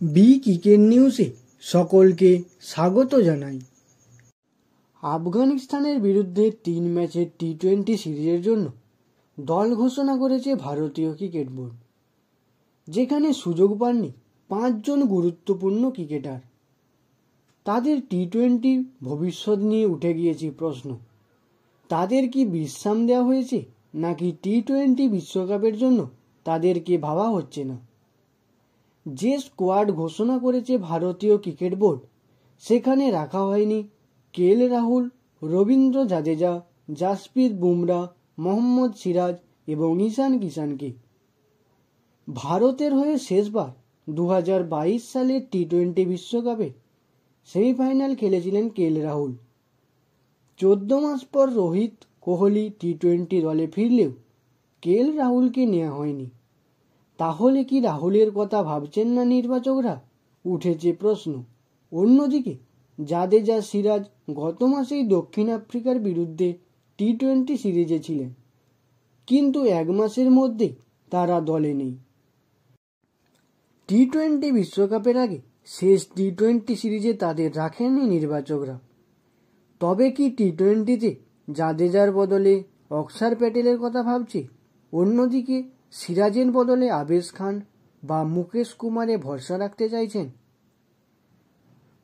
B cricket নিউজে সকলকে স্বাগত জানাই। আফগানিস্তানের বিরুদ্ধে 3 ম্যাচের টি-20 সিরিজের জন্য দল ঘোষণা করেছে ভারতীয় ক্রিকেট বোর্ড, যেখানে সুযোগ পাননি 5 জন গুরুত্বপূর্ণ ক্রিকেটার। তাদের টি-20 ভবিষ্যৎ নিয়ে উঠে গিয়েছে প্রশ্ন। তাদের কি বিশ্রাম দেওয়া হয়েছে, নাকি টি-20 বিশ্বকাপের জন্য তাদেরকে ভাবা হচ্ছে না? যে স্কোয়াড ঘোষণা করেছে ভারতীয় ক্রিকেট বোর্ড, সেখানে রাখা হয়নি কেএল রাহুল, রবীন্দ্র জাদেজা, জাসপ্রীত বুমরা, মোহাম্মদ সিরাজ এবং ঈশান কিষানকে। ভারতের হয়ে শেষবার 2022 সালের টি-20 বিশ্বকাপে সেমিফাইনাল খেলেছিলেন কেএল রাহুল। 14 মাস পর রোহিত কোহলি টি-20 দলে ফিরলেও কেএল রাহুলকে নেওয়া হয়নি। তাহলে কি রাহুলের কথা ভাবছেন না নির্বাচকরা? উঠেছে প্রশ্ন। অন্যদিকে জাদেজা, সিরাজ গত মাসেই দক্ষিণ আফ্রিকার বিরুদ্ধে টি-20 সিরিজে ছিলেন, কিন্তু 1 মাসের মধ্যে তারা দলে নেই। টি-20 বিশ্বকাপের আগে শেষ টি-20 সিরিজে তাদের রাখেননি নির্বাচকরা। তবে কি টি-20তে জাদেজার বদলে অক্ষর প্যাটেলের কথা ভাবছে? অন্যদিকে সিরাজের বদলে আবেশ খান বা মুকেশ কুমারে ভরসা রাখতে চাইছেন?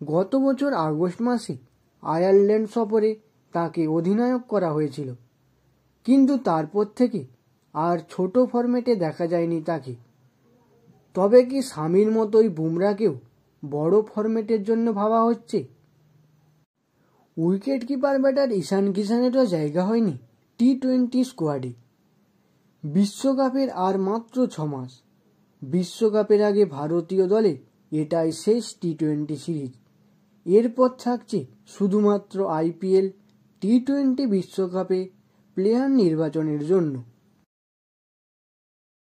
গত বছর আগস্ট মাসে আয়ারল্যান্ড সফরে তাকে অধিনায়ক করা হয়েছিল, কিন্তু তারপর থেকে আর ছোট ফরম্যাটে দেখা যায়নি তাকে। তবে কি শামির মতোই বুমরাকেও বড় ফরম্যাটের জন্য ভাবা হচ্ছে? উইকেট কিপার ব্যাটার ঈশান কিষানেরও জায়গা হয়নি টি-20 স্কোয়াডে। বিশ্বকাপের আর মাত্র 6 মাস। বিশ্বকাপের আগে ভারতীয় দলে এটাই শেষ টি-20 সিরিজ। এরপর থাকছে শুধুমাত্র আইপিএল, টি-20 বিশ্বকাপে প্লেয়ার নির্বাচনের জন্য।